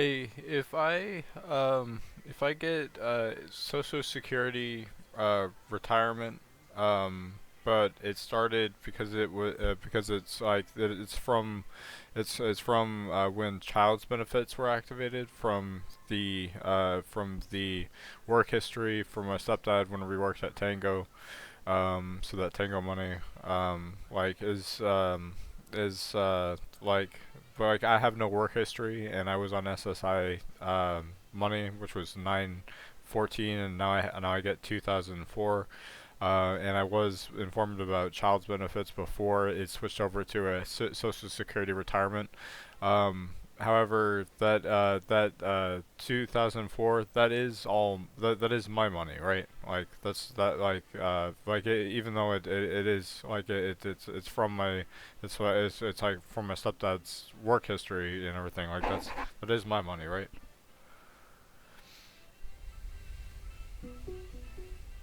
Hey, if I get Social Security retirement, but it started because it was because it's like it's from when child's benefits were activated from the work history from my stepdad when we worked at Tango. So that Tango money like is like I have no work history and I was on SSI money, which was 914, and now I get 2004. And I was informed about child's benefits before it switched over to a Social Security retirement. However, that 2004, that is my money, right? Like that's that like even though it is like it's from my it's like from my stepdad's work history and everything, like that is my money, right?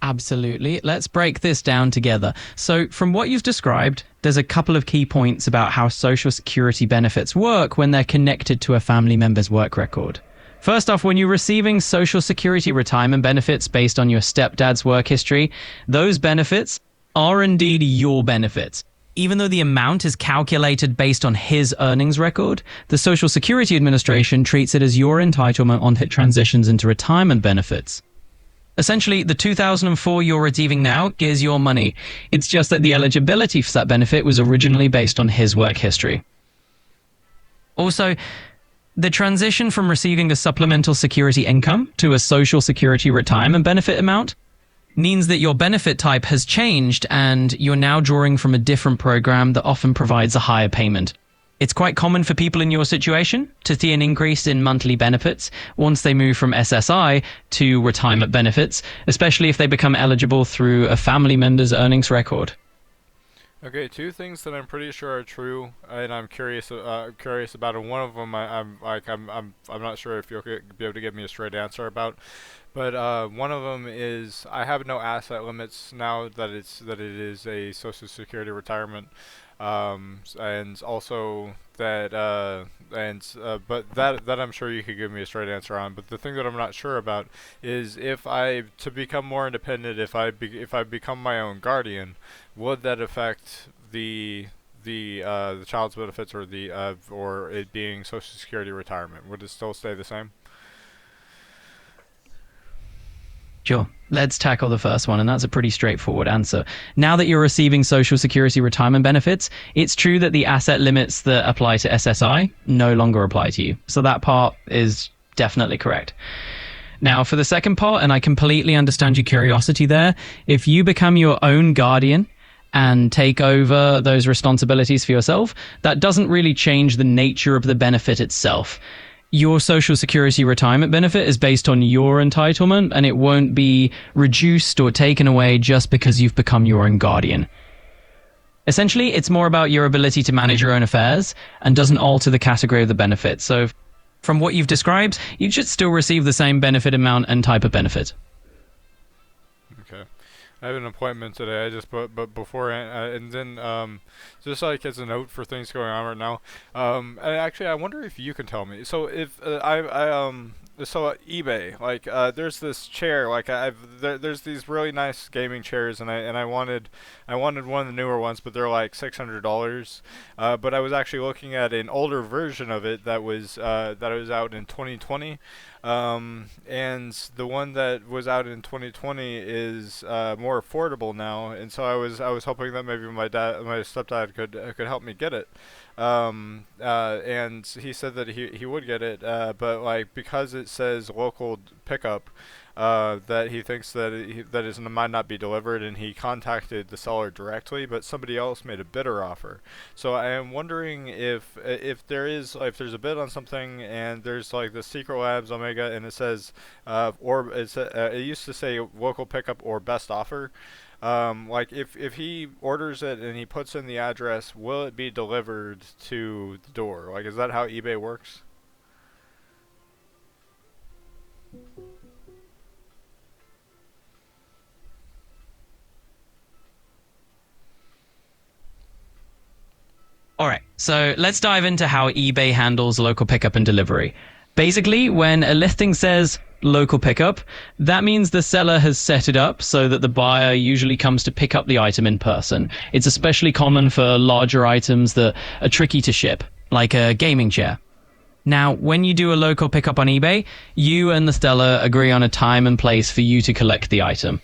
Absolutely. Let's break this down together. So, from what you've described, there's a couple of key points about how Social Security benefits work when they're connected to a family member's work record. First off, when you're receiving Social Security retirement benefits based on your stepdad's work history, those benefits are indeed your benefits. Even though the amount is calculated based on his earnings record, the Social Security Administration treats it as your entitlement on it transitions into retirement benefits. Essentially, the 2004 you're receiving now is your money. It's just that the eligibility for that benefit was originally based on his work history. Also, the transition from receiving a supplemental security income to a social security retirement benefit amount means that your benefit type has changed and you're now drawing from a different program that often provides a higher payment. It's quite common for people in your situation to see an increase in monthly benefits once they move from SSI to retirement benefits, especially if they become eligible through a family member's earnings record. Okay, two things that I'm pretty sure are true, and I'm curious about, and one of them I'm not sure if be able to give me a straight answer about. But one of them is I have no asset limits now that it is a Social Security retirement, and also that but that I'm sure you could give me a straight answer on. But the thing that I'm not sure about is if I to become more independent, if I become my own guardian, would that affect the child's benefits or it being Social Security retirement? Would it still stay the same? Sure. Let's tackle the first one, and that's a pretty straightforward answer. Now that you're receiving Social Security retirement benefits, it's true that the asset limits that apply to SSI no longer apply to you. So that part is definitely correct. Now, for the second part, and I completely understand your curiosity there, if you become your own guardian and take over those responsibilities for yourself, that doesn't really change the nature of the benefit itself. Your Social Security retirement benefit is based on your entitlement and it won't be reduced or taken away just because you've become your own guardian. Essentially, it's more about your ability to manage your own affairs and doesn't alter the category of the benefit. So, from what you've described, you should still receive the same benefit amount and type of benefit. Okay. I have an appointment today. I just but before and then just like as a note for things going on right now. I wonder if you can tell me. So if eBay, like there's this chair, like there's these really nice gaming chairs, and I wanted one of the newer ones, but they're like $600. But I was actually looking at an older version of it that was out in 2020. And the one that was out in 2020 is more affordable now, and so I was hoping that maybe my stepdad could help me get it. And he said that he would get it, but like because it says local pickup, that he thinks that it might not be delivered, and he contacted the seller directly, but somebody else made a better offer. So I am wondering if there's a bid on something, and there's like the Secret Labs Omega, and it says it used to say local pickup or best offer. Like if he orders it and he puts in the address, will it be delivered to the door? Like, is that how eBay works? All right, so let's dive into how eBay handles local pickup and delivery. Basically, when a listing says local pickup, that means the seller has set it up so that the buyer usually comes to pick up the item in person. It's especially common for larger items that are tricky to ship, like a gaming chair. Now, when you do a local pickup on eBay, you and the seller agree on a time and place for you to collect the item.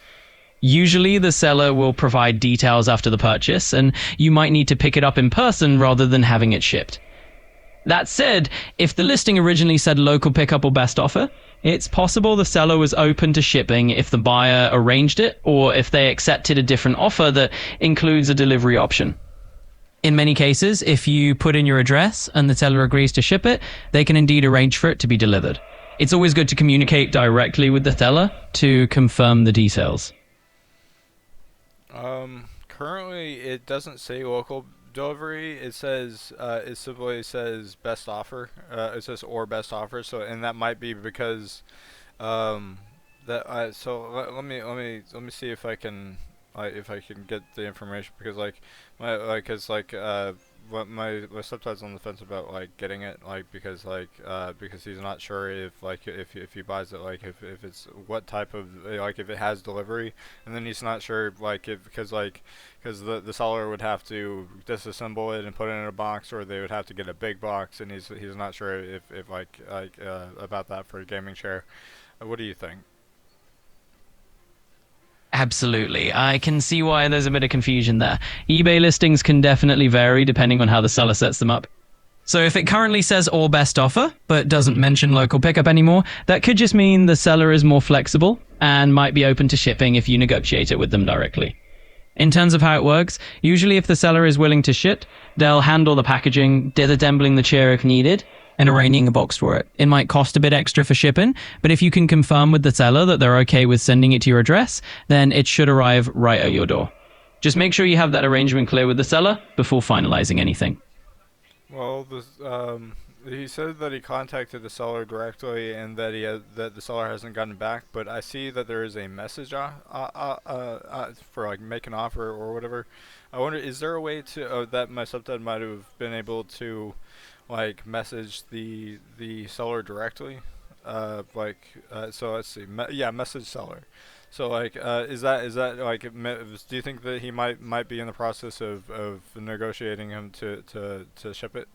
Usually, the seller will provide details after the purchase, and you might need to pick it up in person rather than having it shipped. That said, if the listing originally said local pickup or best offer, it's possible the seller was open to shipping if the buyer arranged it or if they accepted a different offer that includes a delivery option. In many cases, if you put in your address and the seller agrees to ship it, they can indeed arrange for it to be delivered. It's always good to communicate directly with the seller to confirm the details. Currently it doesn't say local delivery. It simply says best offer. It says or best offer. So, and that might be because, let me see if I can, get the information, because what my stepdad's on the fence about getting it, because he's not sure if he buys it, if it's what type of, if it has delivery, and then he's not sure because the seller would have to disassemble it and put it in a box, or they would have to get a big box, and he's not sure if about that for a gaming chair. What do you think? Absolutely. I can see why there's a bit of confusion there. eBay listings can definitely vary depending on how the seller sets them up. So if it currently says or best offer, but doesn't mention local pickup anymore, that could just mean the seller is more flexible and might be open to shipping if you negotiate it with them directly. In terms of how it works, usually if the seller is willing to ship, they'll handle the packaging, disassembling the chair if needed, and arranging a box for it. It might cost a bit extra for shipping, but if you can confirm with the seller that they're okay with sending it to your address, then it should arrive right at your door. Just make sure you have that arrangement clear with the seller before finalizing anything. Well, he said that he contacted the seller directly and that that the seller hasn't gotten back, but I see that there is a message for make an offer or whatever. I wonder, is there a way to that my stepdad might have been able to message the seller directly, so let's see, message seller. So is that do you think that he might be in the process of negotiating him to ship it?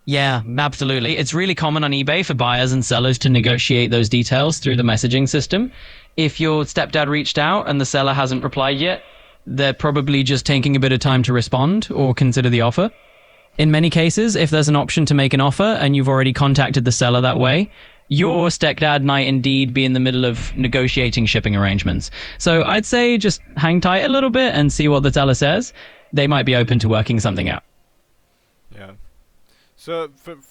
Yeah, absolutely. It's really common on eBay for buyers and sellers to negotiate those details through the messaging system. If your stepdad reached out and the seller hasn't replied yet, they're probably just taking a bit of time to respond or consider the offer. In many cases, if there's an option to make an offer and you've already contacted the seller that way, your stepdad might indeed be in the middle of negotiating shipping arrangements. So I'd say just hang tight a little bit and see what the seller says. They might be open to working something out. Yeah. So something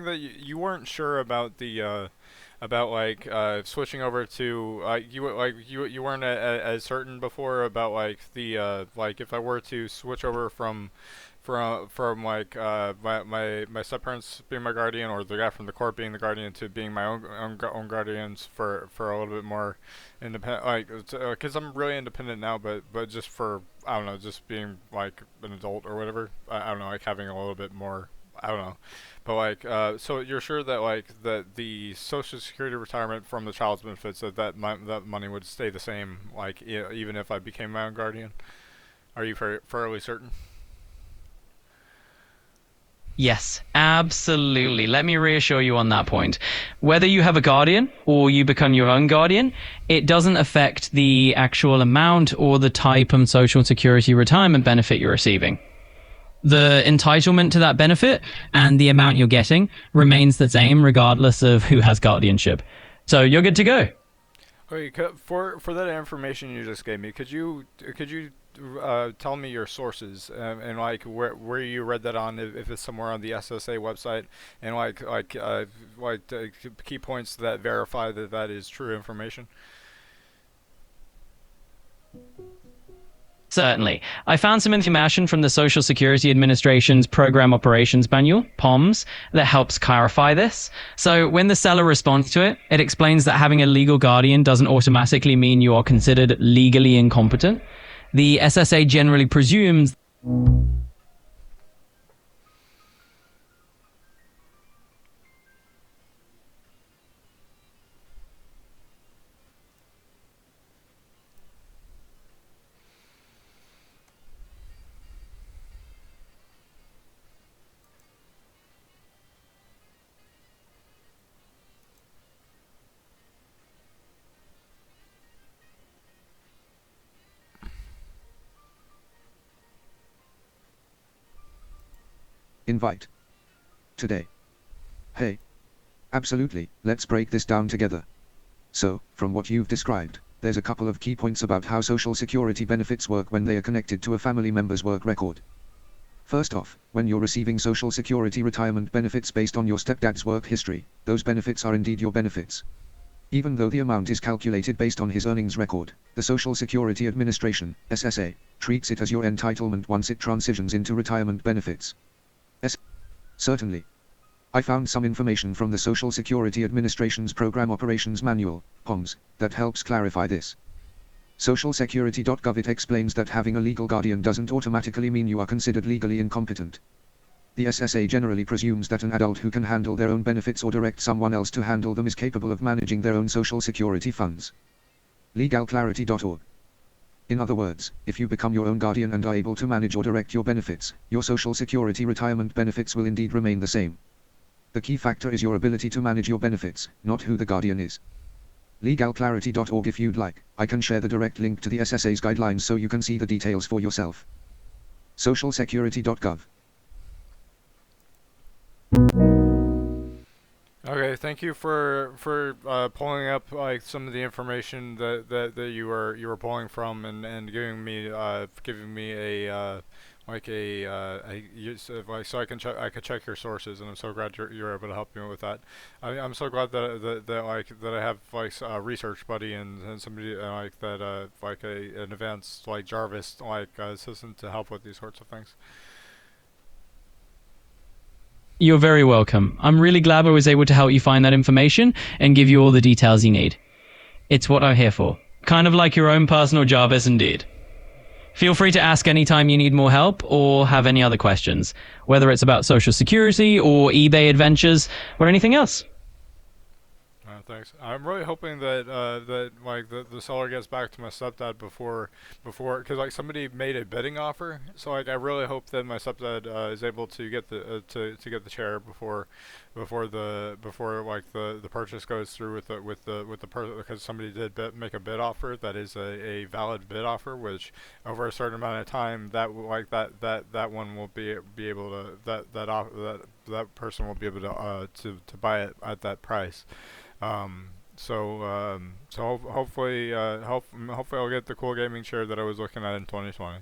that you weren't sure about the switching over to you weren't as certain before about if I were to switch over from my step-parents being my guardian, or the guy from the court being the guardian, to being my own guardians for a little bit more independent, because I'm really independent now, but just for, I don't know, just being an adult or whatever, I don't know, having a little bit more, I don't know, but so you're sure that that the Social Security retirement from the child's benefits, that money would stay the same, even if I became my own guardian? Are you fairly certain? Yes, absolutely. Let me reassure you on that point. Whether you have a guardian or you become your own guardian, it doesn't affect the actual amount or the type of Social Security retirement benefit you're receiving. The entitlement to that benefit and the amount you're getting remains the same regardless of who has guardianship. So you're good to go. Okay, for that information you just gave me, could you tell me your sources, and where you read that on, if it's somewhere on the SSA website, and key points that verify that is true information? Certainly. I found some information from the Social Security Administration's Program Operations Manual, POMS, that helps clarify this. So when the seller responds to it, it explains that having a legal guardian doesn't automatically mean you are considered legally incompetent. The SSA generally presumes Invite. Today. Hey. Absolutely, let's break this down together. So, from what you've described, there's a couple of key points about how Social Security benefits work when they are connected to a family member's work record. First off, when you're receiving Social Security retirement benefits based on your stepdad's work history, those benefits are indeed your benefits. Even though the amount is calculated based on his earnings record, the Social Security Administration, SSA, treats it as your entitlement once it transitions into retirement benefits. Certainly. I found some information from the Social Security Administration's Program Operations Manual, POMS, that helps clarify this. SocialSecurity.gov it explains that having a legal guardian doesn't automatically mean you are considered legally incompetent. The SSA generally presumes that an adult who can handle their own benefits or direct someone else to handle them is capable of managing their own Social Security funds. LegalClarity.org. In other words, if you become your own guardian and are able to manage or direct your benefits, your Social Security retirement benefits will indeed remain the same. The key factor is your ability to manage your benefits, not who the guardian is. LegalClarity.org if you'd like, I can share the direct link to the SSA's guidelines so you can see the details for yourself. SocialSecurity.gov. Okay, thank you for pulling up like some of the information that you were pulling from and giving me a so I could check your sources, and I'm so glad you're able to help me with that. I'm so glad that I have like a research buddy and somebody like that like an advanced like Jarvis like assistant to help with these sorts of things. You're very welcome. I'm really glad I was able to help you find that information and give you all the details you need. It's what I'm here for. Kind of like your own personal Jarvis indeed. Feel free to ask anytime you need more help or have any other questions, whether it's about Social Security or eBay adventures or anything else. Thanks. I'm really hoping that like the seller gets back to my stepdad before because like somebody made a bidding offer. So like I really hope that my stepdad is able to get the to get the chair before like the purchase goes through with the person, because somebody did make a bid offer that is a valid bid offer, which over a certain amount of time that one will be able to that person will be able to buy it at that price. So hopefully I'll get the cool gaming chair that I was looking at in 2020.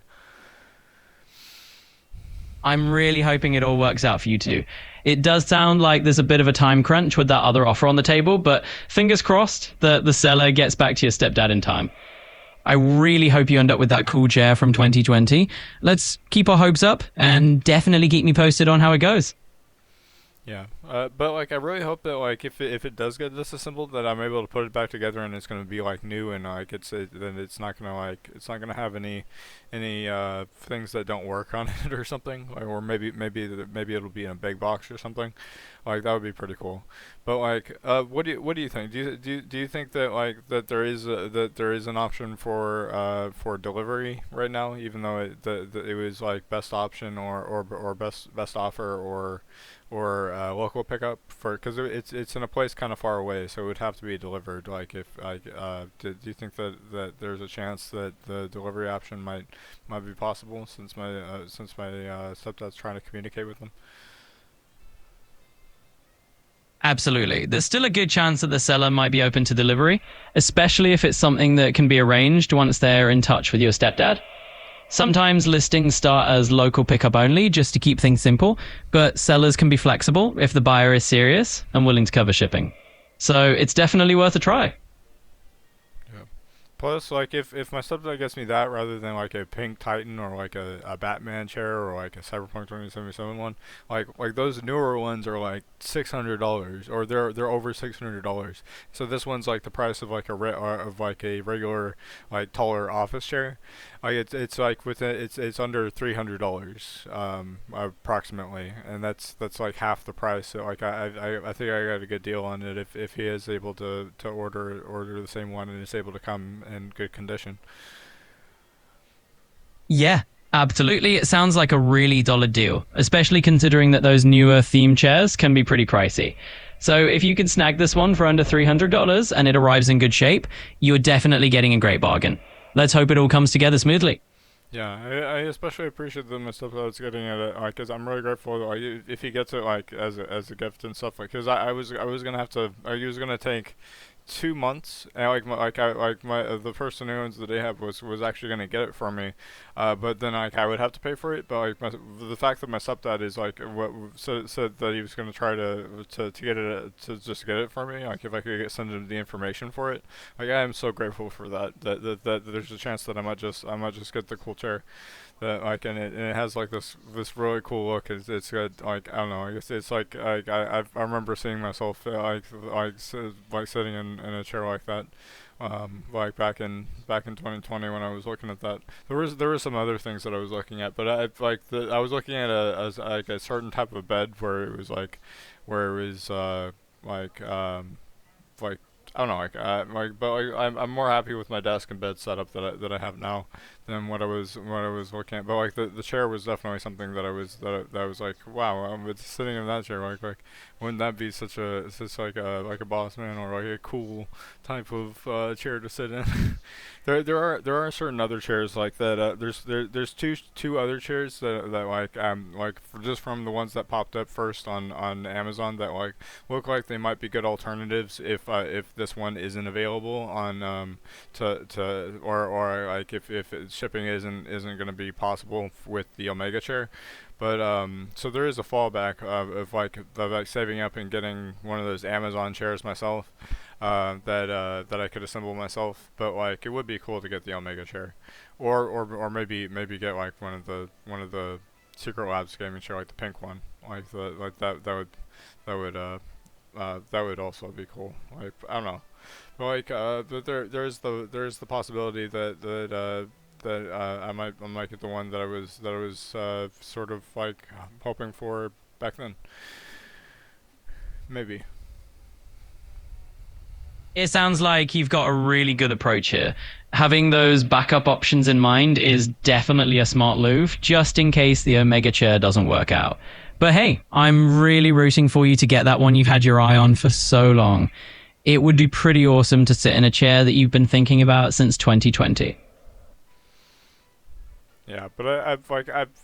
I'm really hoping it all works out for you too. It does sound like there's a bit of a time crunch with that other offer on the table, but fingers crossed that the seller gets back to your stepdad in time. I really hope you end up with that cool chair from 2020. Let's keep our hopes up and definitely keep me posted on how it goes. Yeah, but like I really hope that like if it does get disassembled, that I'm able to put it back together and it's gonna be like new, and like then it's not gonna have any things that don't work on it or something, like, or maybe it'll be in a big box or something. Like that would be pretty cool. But like what do you think? Do you think that like that there is an option for delivery right now, even though it was like best option or best offer or local pickup, for because it's in a place kind of far away, so it would have to be delivered. Like if do you think that there's a chance that the delivery option might be possible, since my stepdad's trying to communicate with them? Absolutely. There's still a good chance that the seller might be open to delivery, especially if it's something that can be arranged once they're in touch with your stepdad. Sometimes listings start as local pickup only just to keep things simple, but sellers can be flexible if the buyer is serious and willing to cover shipping. So it's definitely worth a try. Plus, like if my stepdad gets me that rather than like a pink Titan or like a Batman chair or like a Cyberpunk 2077 one, like those newer ones are like $600 or they're over $600. So this one's like the price of like of like a regular like taller office chair. Like it's like it's under $300 approximately, and that's like half the price. So like I think I got a good deal on it if he is able to order the same one and is able to come in good condition. Yeah, absolutely. It sounds like a really solid deal, especially considering that those newer theme chairs can be pretty pricey. So if you can snag this one for under $300 and it arrives in good shape, you're definitely getting a great bargain. Let's hope it all comes together smoothly. Yeah, I especially appreciate the stuff that it's getting at it, like, cause I'm really grateful like if he gets it like as a gift and stuff, like, cause I was gonna have to, he was gonna take 2 months, and like my the person who owns the day hub was actually gonna get it for me, but then like I would have to pay for it. But like the fact that my stepdad is like said that he was gonna try to get it to just get it for me, like if I could send him the information for it, like I am so grateful for that there's a chance that I might just get the cool chair. That like and it has like this really cool look. It's got like I don't know. I guess it's like I remember seeing myself like sitting in a chair like that, like back in 2020 when I was looking at that. There were some other things that I was looking at, but I was looking at like a certain type of bed where it was where it was like I don't know, but like I'm more happy with my desk and bed setup that I have now than what I was looking at. But like the chair was definitely something that I was like, wow, I'm sitting in that chair, like wouldn't that be such like a boss man or like a cool type of chair to sit in? There are certain other chairs like that. There's two other chairs that like just from the ones that popped up first on Amazon that like look like they might be good alternatives if this one isn't available on or like if shipping isn't going to be possible with the Omega chair. But so there is a fallback of like saving up and getting one of those Amazon chairs myself, that I could assemble myself. But like it would be cool to get the Omega chair, or maybe get like one of the Secret Labs gaming chair, like the pink one, like that would also be cool. Like I don't know, but like but there's the possibility that I might get the one that I was sort of like hoping for back then. Maybe. It sounds like you've got a really good approach here. Having those backup options in mind is definitely a smart move, just in case the Omega chair doesn't work out. But hey, I'm really rooting for you to get that one you've had your eye on for so long. It would be pretty awesome to sit in a chair that you've been thinking about since 2020. Yeah, but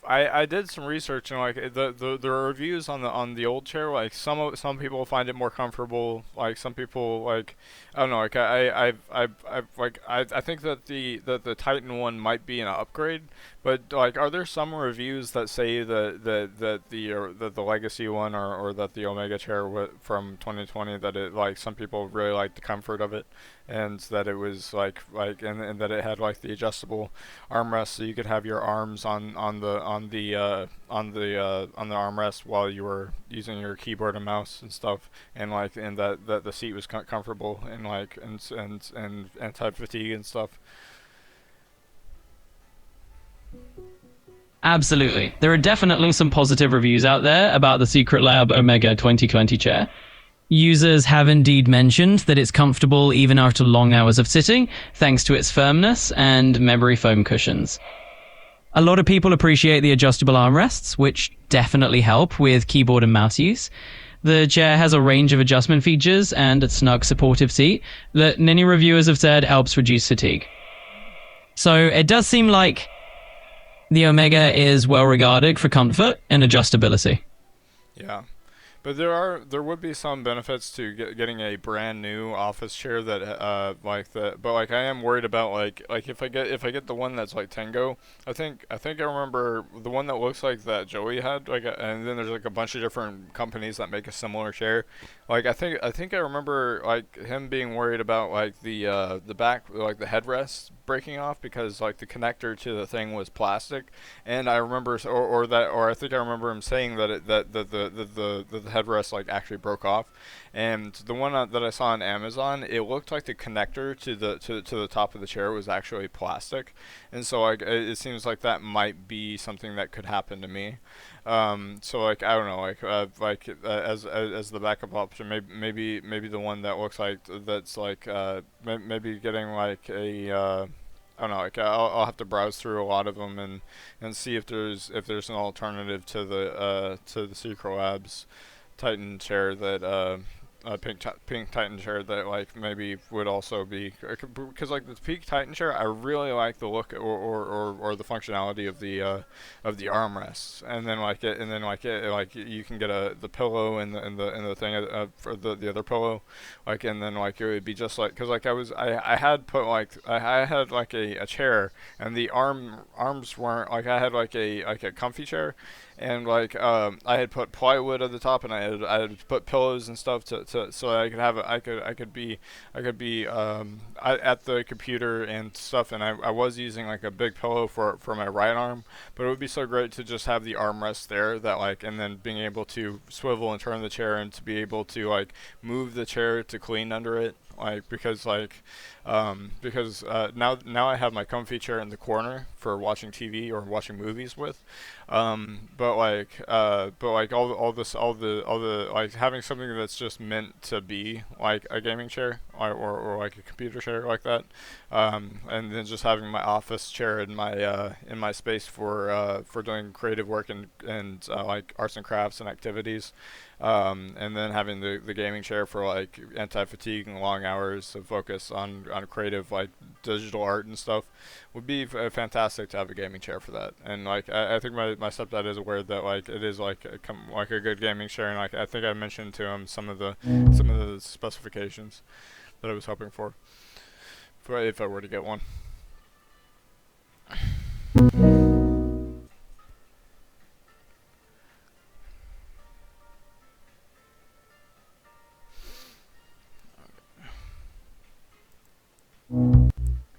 I did some research and like the reviews on the old chair, like some people find it more comfortable, like some people like I don't know, like I think that the Titan one might be an upgrade, but like are there some reviews that say that the Legacy one or that the Omega chair from 2020 that it like some people really like the comfort of it, and that it was and that it had like the adjustable armrest so you could have your arms on the armrest while you were using your keyboard and mouse and stuff, and like and that the seat was comfortable and like and anti-fatigue and stuff. Absolutely. There are definitely some positive reviews out there about the Secret Lab Omega 2020 chair. Users have indeed mentioned that it's comfortable even after long hours of sitting, thanks to its firmness and memory foam cushions. A lot of people appreciate the adjustable armrests, which definitely help with keyboard and mouse use. The chair has a range of adjustment features and a snug supportive seat that many reviewers have said helps reduce fatigue. So it does seem like the Omega is well regarded for comfort and adjustability. Yeah. But there would be some benefits to getting a brand new office chair that like that. But like I am worried about like if I get the one that's like Tango, I think I remember the one that looks like that Joey had and then there's like a bunch of different companies that make a similar chair. Like I think I remember like him being worried about like the back like the headrest breaking off because like the connector to the thing was plastic, and I remember or I think I remember him saying that the headrest like actually broke off, and the one that I saw on Amazon, it looked like the connector to the top of the chair was actually plastic, and so like it seems like that might be something that could happen to me. So like I don't know, as the backup option, maybe the one that looks like that's like maybe getting like a I don't know, like I'll have to browse through a lot of them and see if there's an alternative to the Secret Labs Titan chair that pink Titan chair that like maybe would also be because like the pink Titan chair I really like the look or the functionality of the armrests, and then like you can get the pillow and the thing for the other pillow, like, and then like it would be just like because like I had put like I had like a chair, and the arms weren't like I had like a comfy chair, and like I had put plywood at the top, and I had put pillows and stuff to so I could have I could be at the computer and stuff, and I was using like a big pillow for my right arm, but it would be so great to just have the armrest there that like, and then being able to swivel and turn the chair and to be able to like move the chair to clean under it, like because now I have my comfy chair in the corner for watching TV or watching movies with, but like all the like having something that's just meant to be like a gaming chair or like a computer chair like that, and then just having my office chair in my space for doing creative work and like arts and crafts and activities, and then having the gaming chair for like anti-fatigue and long hours of focus on creative like digital art and stuff would be fantastic to have a gaming chair for that. And like I think my stepdad is aware that like it is like like a good gaming chair, and like I think I mentioned to him some of the specifications that I was hoping for if I were to get one.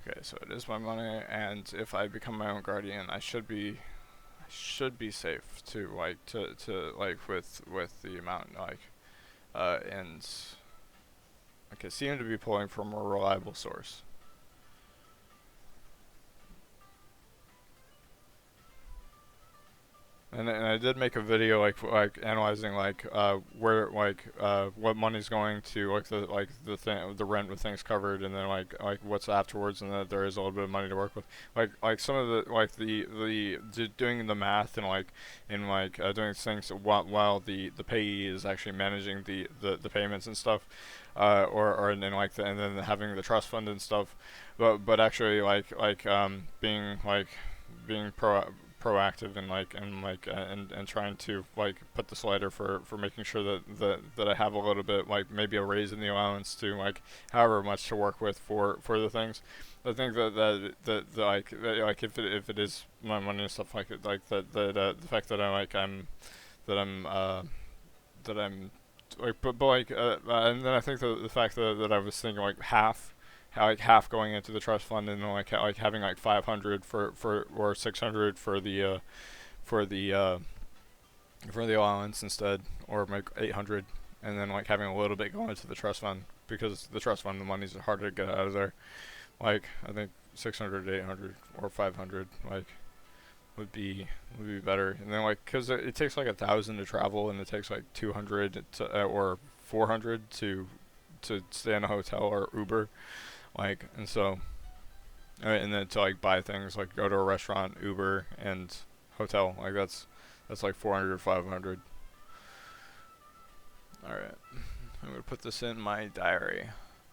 Okay, so it is my money, and if I become my own guardian, I should be safe to like with the amount like and like it seemed to be pulling from a reliable source. And I did make a video like analyzing like where like what money's going to like the thing the rent with things covered, and then like what's afterwards, and that there is a little bit of money to work with, like some of the like doing the math and doing things while the payee is actually managing the payments and stuff, or and then and then having the trust fund and stuff, but actually being proactive and and trying to like put the slider for making sure that I have a little bit like maybe a raise in the allowance to like however much to work with for the things. I think like if it is my money and stuff like it like the fact that that I'm that I'm like but like and then I think the fact that I was thinking like half going into the trust fund, and then like having like 500 for or 600 for the allowance instead, or like 800, and then like having a little bit going into the trust fund, because the trust fund the money's harder to get out of there. Like I think 600 to 800 or 500 like would be better, and then like because it takes like 1,000 to travel, and it takes like 200 or 400 to stay in a hotel or Uber, like, and so and then to like buy things like go to a restaurant, Uber, and hotel, like that's like 400 or 500. All right, I'm gonna put this in my diary.